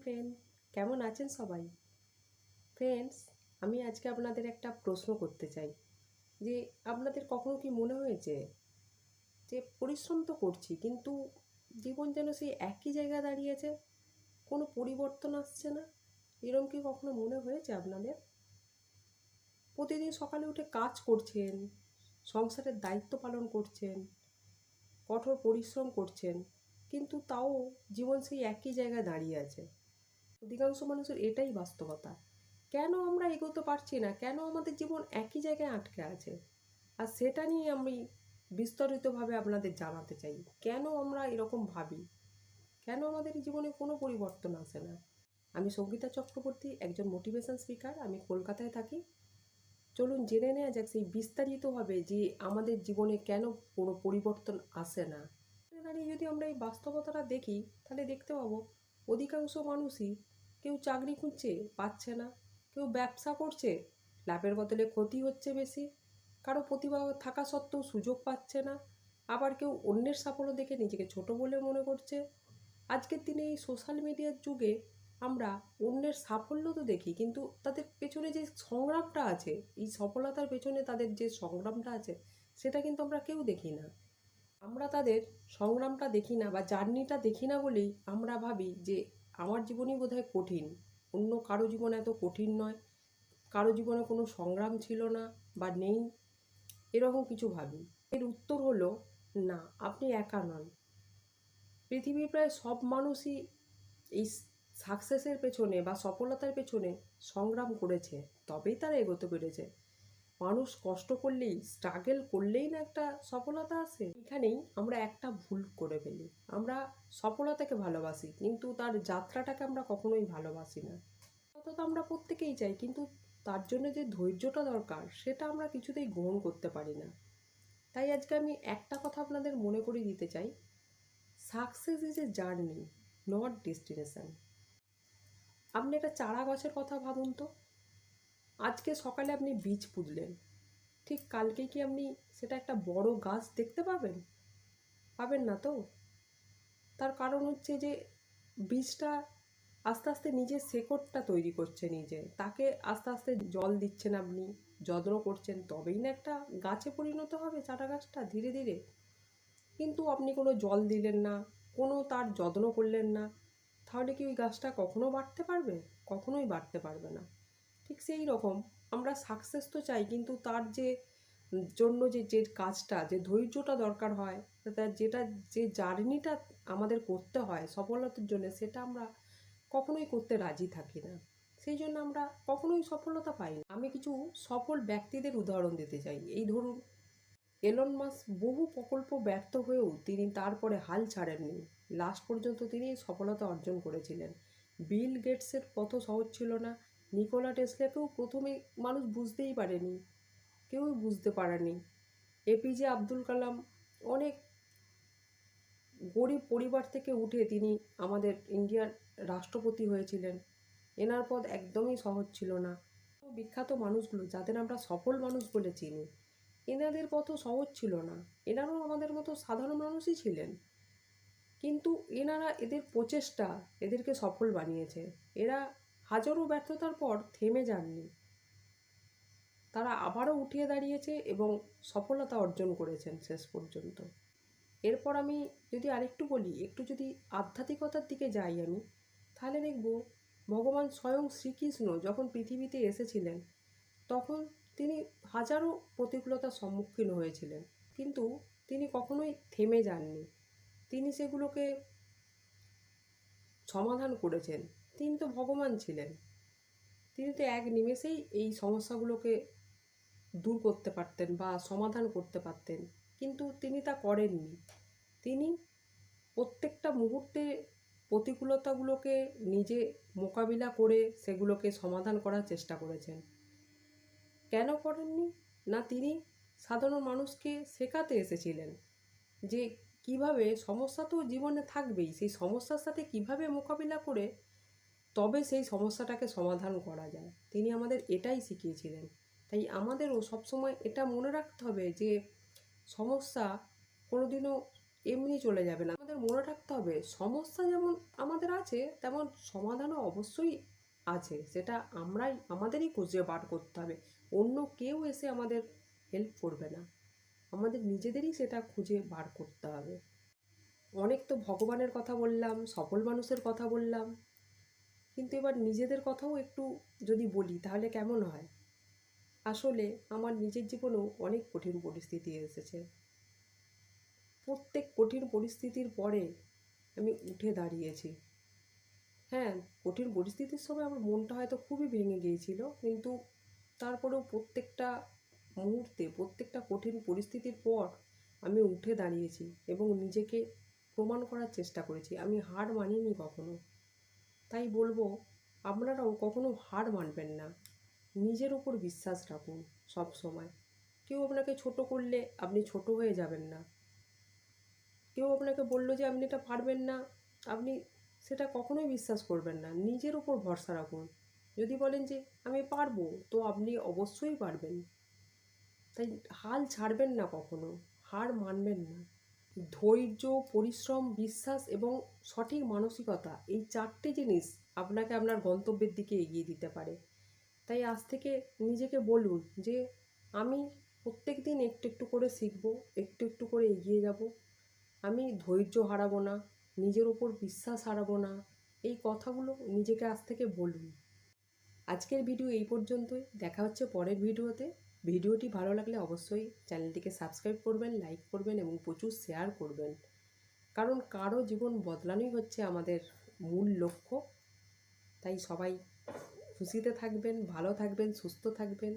Friend, কেমন আছেন সবাই? ফ্রেন্ডস, আমি আজকে আপনাদের একটা প্রশ্ন করতে চাই যে আপনাদের কখনো কি মনে হয়েছে যে পরিশ্রম তো করছি কিন্তু জীবন যেন সেই একই জায়গায় দাঁড়িয়েছে, কোনো পরিবর্তন আসছে না? এরকম কি কখনো মনে হয়েছে আপনাদের? প্রতিদিন সকালে উঠে কাজ করছেন, সংসারের দায়িত্ব পালন করছেন, কঠোর পরিশ্রম করছেন, কিন্তু তাও জীবন সেই একই জায়গায় দাঁড়িয়ে আছে। অধিকাংশ মানুষের এটাই বাস্তবতা। কেন আমরা এগোতে পারছি না? কেন আমাদের জীবন একই জায়গায় আটকে আছে? আর সেটা নিয়ে আমি বিস্তারিতভাবে আপনাদের জানাতে চাই। কেন আমরা এরকম ভাবি? কেন আমাদের জীবনে কোনো পরিবর্তন আসে না? আমি সঙ্গীতা চক্রবর্তী, একজন মোটিভেশন স্পিকার। আমি কলকাতায় থাকি। চলুন জেনে নেওয়া যাক সেই বিস্তারিতভাবে যে আমাদের জীবনে কেন কোনো পরিবর্তন আসে না। দাঁড়িয়ে যদি আমরা এই বাস্তবতাটা দেখি, তাহলে দেখতে পাবো অধিকাংশ মানুষই কেউ চাকরি খুঁজছে, পাচ্ছে না। কেউ ব্যবসা করছে, লাভের বদলে ক্ষতি হচ্ছে বেশি। কারো প্রতিভা থাকা সত্ত্বেও সুযোগ পাচ্ছে না। আবার কেউ অন্যের সাফল্য দেখে নিজেকে ছোট বলে মনে করছে। আজকের দিনে এই সোশ্যাল মিডিয়ার যুগে আমরা অন্যের সাফল্য তো দেখি, কিন্তু তাদের পেছনে যে সংগ্রামটা আছে, এই সফলতার পেছনে তাদের যে সংগ্রামটা আছে, সেটা কিন্তু আমরা কেউ দেখি না। আমরা তাদের সংগ্রামটা দেখি না বা জার্নিটা দেখি না বলেই আমরা ভাবি যে আমার জীবনই বোধহয় কঠিন, অন্য কারো জীবন এত কঠিন নয়, কারো জীবনে কোনো সংগ্রাম ছিল না বা নেই, এরকম কিছু ভাবি। এর উত্তর হলো না, আপনি একা নন। পৃথিবীর প্রায় সব মানুষই এই সাকসেসের পেছনে বা সফলতার পেছনে সংগ্রাম করেছে, তবেই তারা এগোতে পেরেছে। মানুষ কষ্ট করলেই, স্ট্রাগল করলেই না একটা সফলতা আসে। এখানেই আমরা একটা ভুল করে ফেলি। আমরা সফলতাকে ভালোবাসি, কিন্তু তার যাত্রাটাকে আমরা কখনোই ভালোবাসি না। সততা আমরা প্রত্যেকেই চাই, কিন্তু তার জন্য যে ধৈর্যটা দরকার সেটা আমরা কিছুতেই গ্রহণ করতে পারি না। তাই আজকে আমি একটা কথা আপনাদের মনে করিয়ে দিতে চাই, success is a journey, not destination. আপনি একটা চারা গাছের কথা ভাবুন তো। আজকে সকালে আপনি বীজ পুঁতলেন, ঠিক কালকে কি আপনি সেটা একটা বড় গাছ দেখতে পাবেন? পাবেন না তো। তার কারণ হচ্ছে যে বীজটা আস্তে আস্তে নিজের শেকড়টা তৈরি করছে, নিজে তাকে আস্তে আস্তে জল দিচ্ছেন, আপনি যত্ন করছেন, তবেই না একটা গাছে পরিণত হবে চারা গাছটা ধীরে ধীরে। কিন্তু আপনি কোনো জল দিলেন না, কোনো তার যত্ন করলেন না, তাহলে কি ওই গাছটা কখনো বাড়তে পারবে? কখনোই বাড়তে পারবে না। ঠিক সেই রকম আমরা সাকসেস তো চাই, কিন্তু তার যে জন্য যে কাজটা, যে ধৈর্যটা দরকার হয়, তার যে জার্নিটা আমাদের করতে হয় সফলতার জন্য, সেটা আমরা কখনোই করতে রাজি থাকি না। সেই জন্য আমরা কখনোই সফলতা পাই না। আমি কিছু সফল ব্যক্তিদের উদাহরণ দিতে চাই। এই ধরুন, এলন মাস্ক বহু প্রকল্প ব্যর্থ হয়েও তিনি তারপরে হাল ছাড়েননি। লাস্ট পর্যন্ত তিনি সফলতা অর্জন করেছিলেন। বিল গেটসের পথ সহজ ছিল না। নিকোলা টেসলাকেও প্রথমে মানুষ বুঝতেই পারেনি, কেউই বুঝতে পারেনি। এপিজে আব্দুল কালাম অনেক গরিব পরিবার থেকে উঠে তিনি আমাদের ইন্ডিয়ার রাষ্ট্রপতি হয়েছিলেন। এনার পথ একদমই সহজ ছিল না। বিখ্যাত মানুষগুলো যাদের আমরা সফল মানুষ বলে চিনি, এনাদের পথও সহজ ছিল না। এনারাও আমাদের মতো সাধারণ মানুষই ছিলেন, কিন্তু এনারা এদের প্রচেষ্টা এদেরকে সফল বানিয়েছে। এরা হাজারো ব্যর্থতার পর থেমে যাননি, তারা আবারও উঠিয়ে দাঁড়িয়েছে এবং সফলতা অর্জন করেছেন শেষ পর্যন্ত। এরপর আমি যদি আরেকটু বলি, একটু যদি আধ্যাত্মিকতার দিকে যাই আমি, তাহলে দেখব ভগবান স্বয়ং শ্রীকৃষ্ণ যখন পৃথিবীতে এসেছিলেন, তখন তিনি হাজারো প্রতিকূলতার সম্মুখীন হয়েছিলেন, কিন্তু তিনি কখনোই থেমে যাননি। তিনি সেগুলোকে সমাধান করেছেন। তিনি তো ভগবান ছিলেন, তিনি তো এক নিমেষেই এই সমস্যাগুলোকে দূর করতে পারতেন বা সমাধান করতে পারতেন, কিন্তু তিনি তা করেননি। তিনি প্রত্যেকটা মুহূর্তে প্রতিকূলতাগুলোকে নিজে মোকাবিলা করে সেগুলোকে সমাধান করার চেষ্টা করেছেন। কেন করেননি? না, তিনি সাধারণ মানুষকে শেখাতে এসেছিলেন যে কিভাবে সমস্যা তো জীবনে থাকবেই, সেই সমস্যার সাথে কিভাবে মোকাবিলা করে তবে সেই সমস্যাটাকে সমাধান করা যায়, তিনি আমাদের এটাই শিখিয়েছিলেন। তাই আমাদেরও সবসময় এটা মনে রাখতে হবে যে সমস্যা কোনোদিনও এমনি চলে যাবে না। আমাদের মনে রাখতে হবে সমস্যা যেমন আমাদের আছে তেমন সমাধানও অবশ্যই আছে, সেটা আমাদেরই খুঁজে বার করতে হবে। অন্য কেউ এসে আমাদের হেল্প করবে না, আমাদের নিজেদেরই সেটা খুঁজে বার করতে হবে। অনেক তো ভগবানের কথা বললাম, সফল মানুষের কথা বললাম, কিন্তু এবার নিজেদের কথাও একটু যদি বলি তাহলে কেমন হয়? আসলে আমার নিজের জীবনেও অনেক কঠিন পরিস্থিতি এসেছে। প্রত্যেক কঠিন পরিস্থিতির পরে আমি উঠে দাঁড়িয়েছি। হ্যাঁ, কঠিন পরিস্থিতির সময় আমার মনটা হয়তো খুবই ভেঙে গিয়েছিল, কিন্তু তারপরেও প্রত্যেকটা মুহূর্তে, প্রত্যেকটা কঠিন পরিস্থিতির পর আমি উঠে দাঁড়িয়েছি এবং নিজেকে প্রমাণ করার চেষ্টা করেছি। আমি হার মানিনি কখনো। তাই বলবো, আপনারাও কখনো হার মানবেন না। নিজের ওপর বিশ্বাস রাখুন সব সময়। কেউ আপনাকে ছোট করলে আপনি ছোট হয়ে যাবেন না। কেউ আপনাকে বলল যে আপনি এটা পারবেন না, আপনি সেটা কখনোই বিশ্বাস করবেন না। নিজের উপর ভরসা রাখুন। যদি বলেন যে আমি পারবো, তো আপনি অবশ্যই পারবেন। তাই হাল ছাড়বেন না কখনো, হার মানবেন না। ধৈর্য, পরিশ্রম, বিশ্বাস এবং সঠিক মানসিকতা, এই 4টে জিনিস আপনাকে আপনার গন্তব্যের দিকে এগিয়ে দিতে পারে। তাই আজ থেকে নিজেকে বলুন যে আমি প্রত্যেক দিন একটু একটু করে শিখব, একটু একটু করে এগিয়ে যাব। আমি ধৈর্য হারাবো না, নিজের ওপর বিশ্বাস হারাবো না। এই কথাগুলো নিজেকে আজ থেকে বলুন। আজকের ভিডিও এই পর্যন্তই। দেখা হচ্ছে পরের ভিডিওতে। ভিডিওটি ভালো লাগলে অবশ্যই চ্যানেলটিকে সাবস্ক্রাইব করবেন, লাইক করবেন এবং প্রচুর শেয়ার করবেন। কারণ কারো জীবন বদলানোই হচ্ছে আমাদের মূল লক্ষ্য। তাই সবাই খুশিতে থাকবেন, ভালো থাকবেন, সুস্থ থাকবেন।